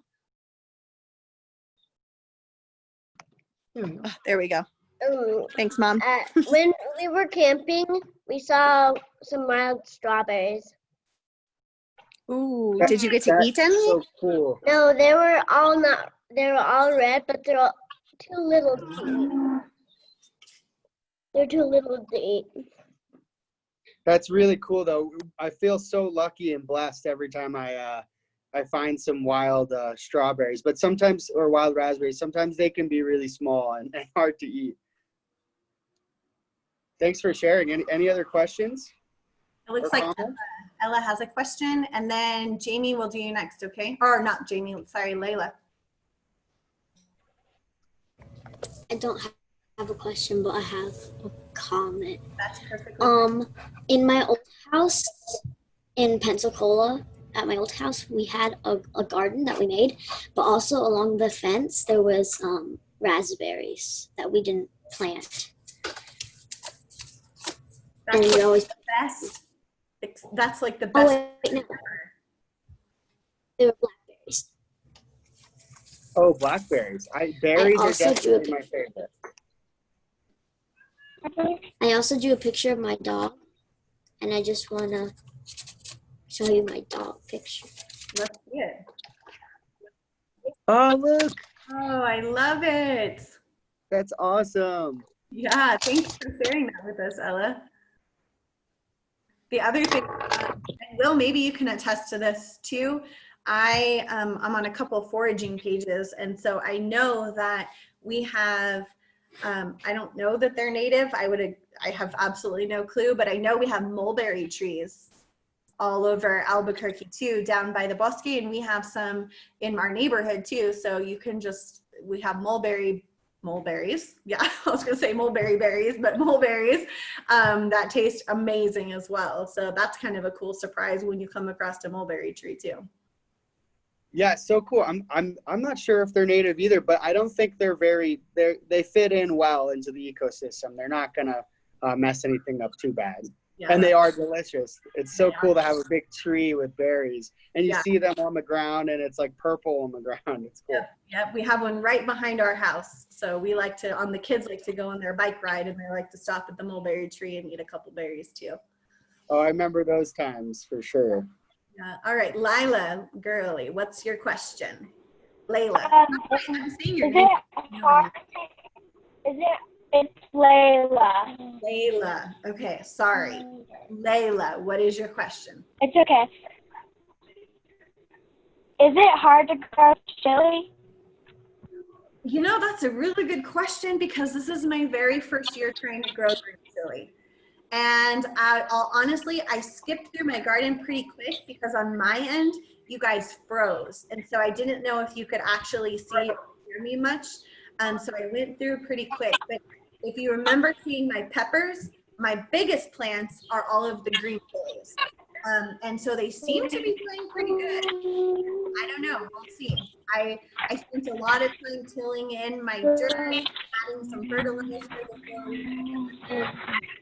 Oh, there we go. Thanks, Mom. When we were camping, we saw some wild strawberries. Ooh, did you get to eat any? So cool. No, they were all red, but they're all too little to eat. They're too little to eat. That's really cool, though. I feel so lucky and blessed every time I find some wild strawberries, but sometimes, or wild raspberries, sometimes they can be really small and hard to eat. Thanks for sharing. Any other questions? It looks like Ella has a question, and then Jamie will do you next, okay? Or not Jamie, sorry, Layla. I don't have a question, but I have a comment. That's perfectly In my old house in Pensacola, at my old house, we had a garden that we made, but also along the fence there was raspberries that we didn't plant. That's and we always the best. That's like the oh best. wait, no. They were blackberries. Oh, blackberries. Berries are also drew a definitely my favorite. I also drew a picture of my dog, and I just want to show you my dog picture. Let's see it. Oh, look. Oh, I love it. That's awesome. Yeah, thanks for sharing that with us, Ella. The other thing, and Will, maybe you can attest to this too. I'm on a couple of foraging pages, and so I know that we have, I don't know that they're native. I have absolutely no clue, but I know we have mulberry trees all over Albuquerque too, down by the bosque, and we have some in our neighborhood too. So you can we have mulberries. Yeah, I was gonna say mulberry berries, but mulberries that taste amazing as well. So that's kind of a cool surprise when you come across a mulberry tree too. Yeah, so cool. I'm not sure if they're native either, but I don't think they fit in well into the ecosystem. They're not gonna mess anything up too bad. Yeah. And they are delicious. It's so cool to have a big tree with berries, and you see them on the ground, and it's like purple on the ground. It's cool. Yep. We have one right behind our house. So we like to, the kids like to go on their bike ride, and they like to stop at the mulberry tree and eat a couple berries too. Oh, I remember those times for sure. Yeah. All right, Lila, girly, what's your question? Layla. I'm saying your name. It's Layla. Layla. Okay, sorry. Layla, what is your question? It's okay. Is it hard to grow chili? You know, that's a really good question because this is my very first year trying to grow green chili. And I'll honestly, I skipped through my garden pretty quick because on my end, you guys froze. And so I didn't know if you could actually see or hear me much. So I went through pretty quick. But if you remember seeing my peppers, my biggest plants are all of the green chilies. And so they seem to be doing pretty good. I don't know, we'll see. I spent a lot of time tilling in my dirt, adding some fertilizer.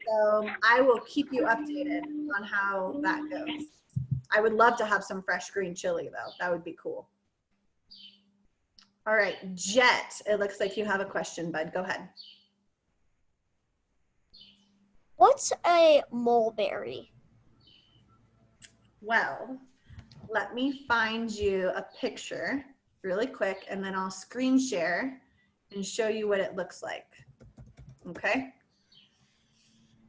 So I will keep you updated on how that goes. I would love to have some fresh green chili though. That would be cool. All right, Jet, it looks like you have a question, bud. Go ahead. What's a mulberry? Well, let me find you a picture really quick, and then I'll screen share and show you what it looks like. Okay?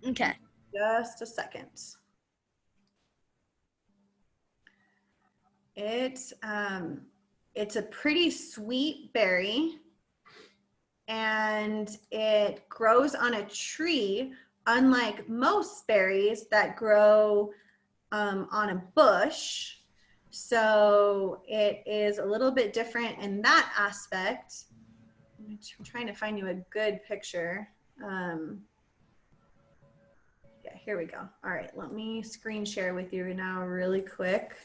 Okay. Just a second. It's a pretty sweet berry, and it grows on a tree, unlike most berries that grow on a bush. So it is a little bit different in that aspect. I'm trying to find you a good picture. Yeah, here we go. All right, let me screen share with you now really quick.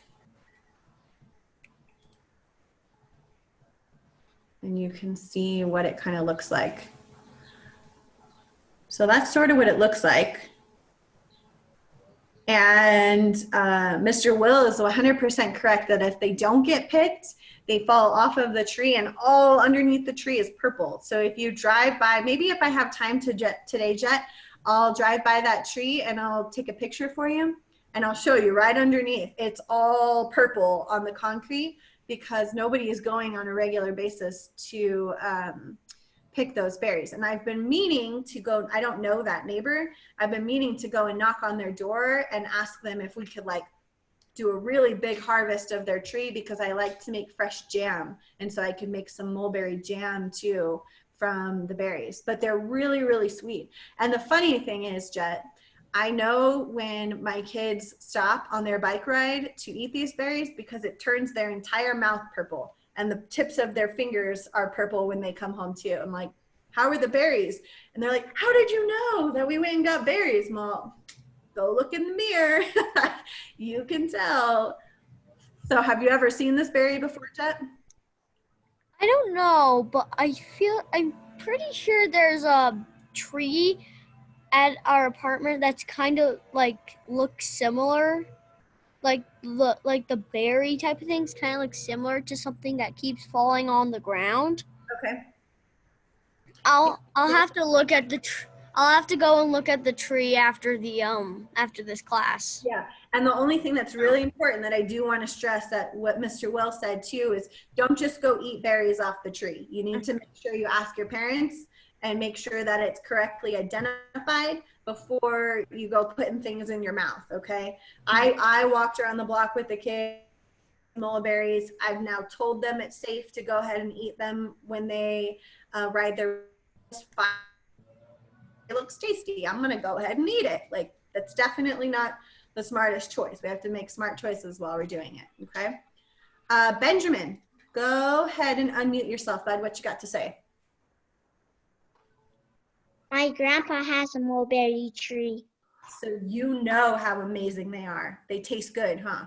And you can see what it kind of looks like. So that's sort of what it looks like. And Mr. Will is 100% correct that if they don't get picked, they fall off of the tree, and all underneath the tree is purple. So if you drive by, maybe if I have time today, Jet, I'll drive by that tree and I'll take a picture for you, and I'll show you right underneath. It's all purple on the concrete because nobody is going on a regular basis to pick those berries. And I've been meaning to go, I don't know that neighbor, I've been meaning to go and knock on their door and ask them if we could like do a really big harvest of their tree, because I like to make fresh jam. And so I can make some mulberry jam too from the berries, but they're really, really sweet. And the funny thing is, Jet, I know when my kids stop on their bike ride to eat these berries because it turns their entire mouth purple and the tips of their fingers are purple when they come home too. I'm like, how are the berries? And they're like, how did you know that we went and got berries? Well, go look in the mirror. You can tell. So have you ever seen this berry before, Jet? I don't know, but I'm pretty sure there's a tree at our apartment that's kind of like looks similar, like the berry type of things kind of look similar to something that keeps falling on the ground. Okay. I'll have to look at I'll have to go and look at the tree after this class. Yeah, and the only thing that's really important that I do want to stress that what Mr. Will said too is don't just go eat berries off the tree. You need to make sure you ask your parents and make sure that it's correctly identified before you go putting things in your mouth, okay? I walked around the block with the kids, mulberries. I've now told them it's safe to go ahead and eat them when they ride their bike. It looks tasty. I'm gonna go ahead and eat it. Like, that's definitely not the smartest choice. We have to make smart choices while we're doing it, okay? Benjamin, go ahead and unmute yourself, bud. What you got to say? My grandpa has a mulberry tree. So you know how amazing they are. They taste good, huh?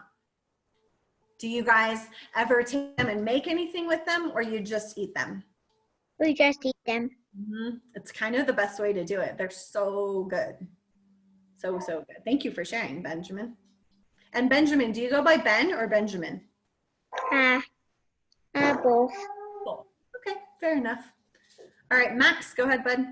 Do you guys ever take them and make anything with them, or you just eat them? We just eat them. It's kind of the best way to do it. They're so good. So good. Thank you for sharing, Benjamin. And Benjamin, do you go by Ben or Benjamin? Both. Cool. Okay, fair enough. All right, Max, go ahead, bud.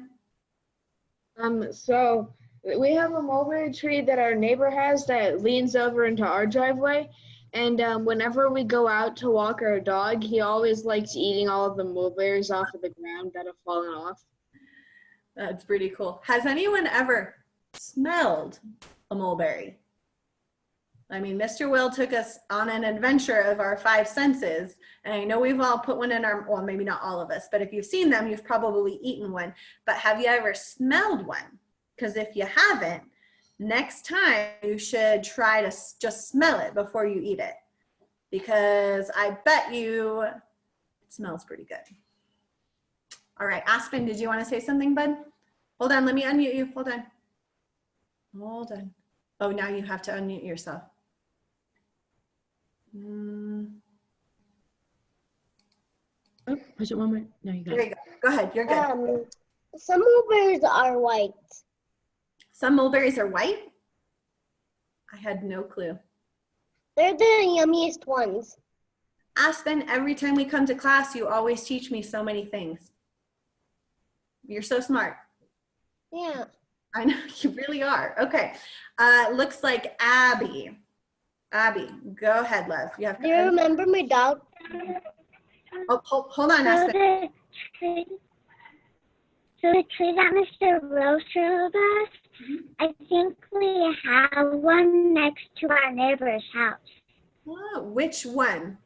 So we have a mulberry tree that our neighbor has that leans over into our driveway. And whenever we go out to walk our dog, he always likes eating all of the mulberries off of the ground that have fallen off. That's pretty cool. Has anyone ever smelled a mulberry? I mean, Mr. Will took us on an adventure of our 5 senses, and I know we've all put one in our, well, maybe not all of us, but if you've seen them, you've probably eaten one. But have you ever smelled one? Because if you haven't, next time you should try to just smell it before you eat it, because I bet you it smells pretty good. All right, Aspen, did you want to say something, bud? Hold on, let me unmute you. Hold on. Hold on. Oh, now you have to unmute yourself. Push it one more. No, you got it. There you go. Go ahead. You're good. Some mulberries are white. Some mulberries are white? I had no clue. They're the yummiest ones. Aspen, every time we come to class, you always teach me so many things. You're so smart. Yeah. I know, you really are. Okay. Looks like Abby. Abby, go ahead, love. You have to. Do you remember my dog? Oh, hold on, Aspen. So the tree that Mr. Rose showed us, I think we have one next to our neighbor's house. Oh, which one?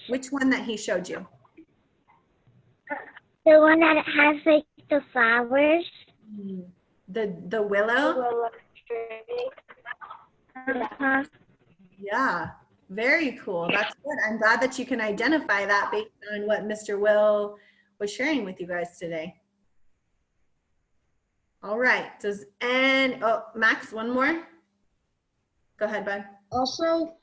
Which one that he showed you? The one that has like the flowers. The willow? Yeah, very cool. That's good. I'm glad that you can identify that based on what Mr. Will was sharing with you guys today. All right. Max, one more? Go ahead, bud. Also,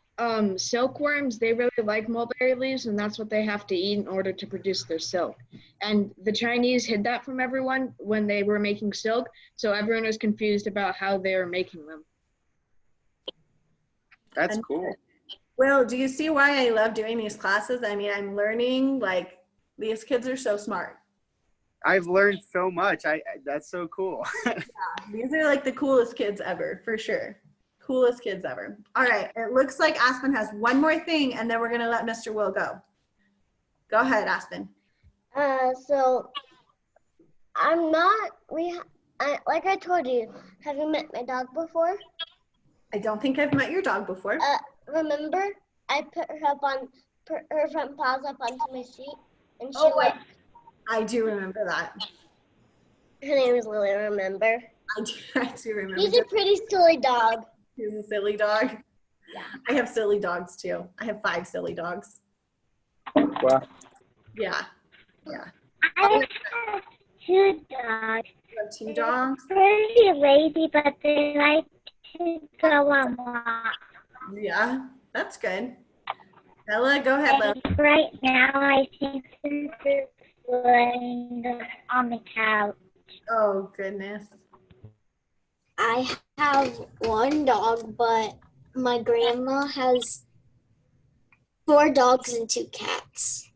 silkworms, they really like mulberry leaves, and that's what they have to eat in order to produce their silk. And the Chinese hid that from everyone when they were making silk, so everyone was confused about how they were making them. That's cool. Will, do you see why I love doing these classes? I mean, I'm learning, like, these kids are so smart. I've learned so much. That's so cool. Yeah, these are like the coolest kids ever, for sure. Coolest kids ever. All right, it looks like Aspen has one more thing, and then we're gonna let Mr. Will go. Go ahead, Aspen. So I'm not. Like I told you. Have you met my dog before? I don't think I've met your dog before. Remember, I put her front paws up onto my seat, and she I do remember that. Her name is Lily. Remember? I do remember. He's a pretty silly dog. He's a silly dog. Yeah. I have silly dogs too. I have 5 silly dogs. Wow. Yeah. Yeah. I have 2 dogs. You have 2 dogs? Pretty lazy, but they like to go on walks. Yeah, that's good. Ella, go ahead, love. And right now, I think they're laying on the couch. Oh, goodness. I have 1 dog, but my grandma has 4 dogs and 2 cats.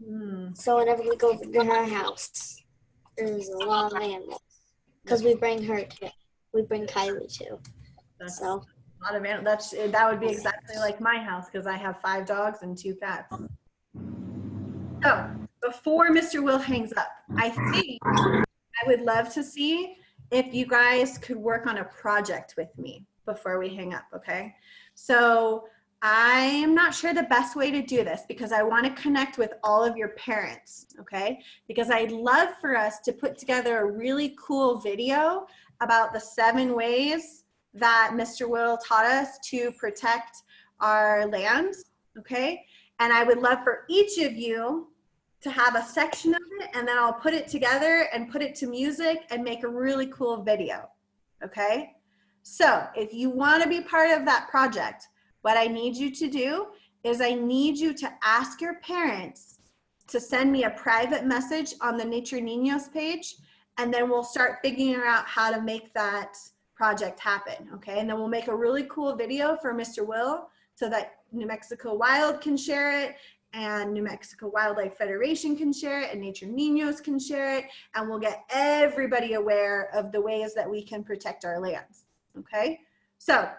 So whenever we go to her house, there's a lot of animals. Because we bring Kylie too. That's So a lot of animals. That would be exactly like my house because I have 5 dogs and 2 cats. So before Mr. Will hangs up, I think I would love to see if you guys could work on a project with me before we hang up, okay? So I'm not sure the best way to do this because I want to connect with all of your parents, okay? Because I'd love for us to put together a really cool video about the 7 ways that Mr. Will taught us to protect our lands, okay? And I would love for each of you to have a section of it, and then I'll put it together and put it to music and make a really cool video, okay? So if you want to be part of that project, what I need you to do is I need you to ask your parents to send me a private message on the Nature Niños page, and then we'll start figuring out how to make that project happen, okay? And then we'll make a really cool video for Mr. Will so that New Mexico Wild can share it, and New Mexico Wildlife Federation can share it, and Nature Niños can share it, and we'll get everybody aware of the ways that we can protect our lands, okay? So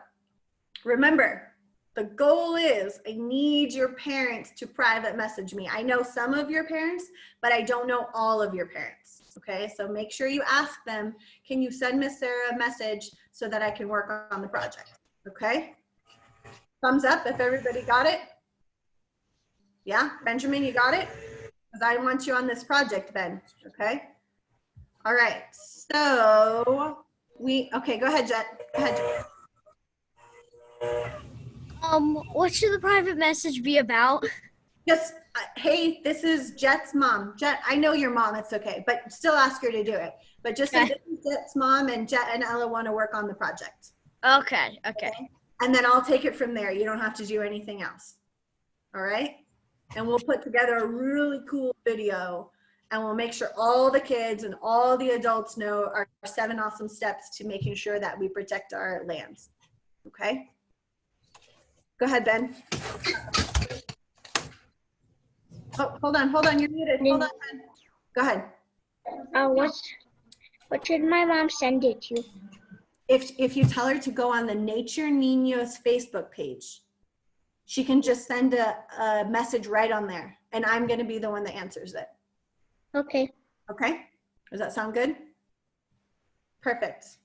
remember, the goal is I need your parents to private message me. I know some of your parents, but I don't know all of your parents, okay? So make sure you ask them, can you send Miss Sarah a message so that I can work on the project, okay? Thumbs up if everybody got it. Yeah, Benjamin, you got it? Because I want you on this project, Ben, okay? All right, so okay, go ahead, Jet. Go ahead, Jet. What should the private message be about? Just, hey, this is Jet's mom. Jet, I know your mom, it's okay, but still ask her to do it. But just say this is Jet's mom, and Jet and Ella want to work on the project. Okay. And then I'll take it from there. You don't have to do anything else. All right? And we'll put together a really cool video, and we'll make sure all the kids and all the adults know our 7 awesome steps to making sure that we protect our lands. Okay? Go ahead, Ben. Oh, hold on, you're muted. Hold on, Ben. Go ahead. What should my mom send it to? If you tell her to go on the Nature Niños Facebook page, she can just send a message right on there, and I'm going to be the one that answers it. Okay. Okay? Does that sound good? Perfect.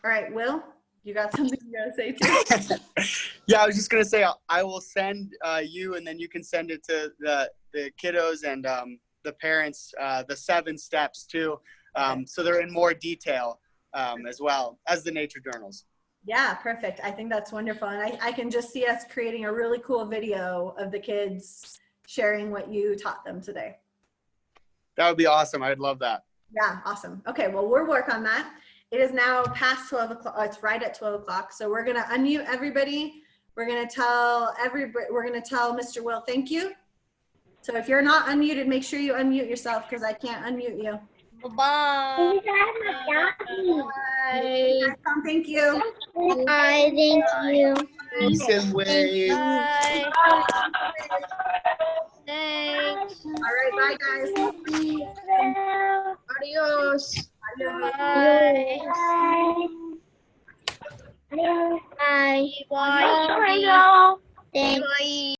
All right, Will, you got something you got to say too? Yeah, I was just going to say I will send you, and then you can send it to the kiddos and the parents, the 7 steps too. So they're in more detail as well as the nature journals. Yeah, perfect. I think that's wonderful. And I can just see us creating a really cool video of the kids sharing what you taught them today. That would be awesome. I'd love that. Yeah, awesome. Okay, well, we'll work on that. It is now past 12 o'clock. It's right at 12 o'clock. So we're going to unmute everybody. We're going to tell Mr. Will, thank you. So if you're not unmuted, make sure you unmute yourself because I can't unmute you. Bye-bye. Bye. Thank you. Bye, thank you. Peace and waves. Bye. Thanks. All right, bye, guys. Adios. Bye. Bye. Bye. Bye. Bye. Bye.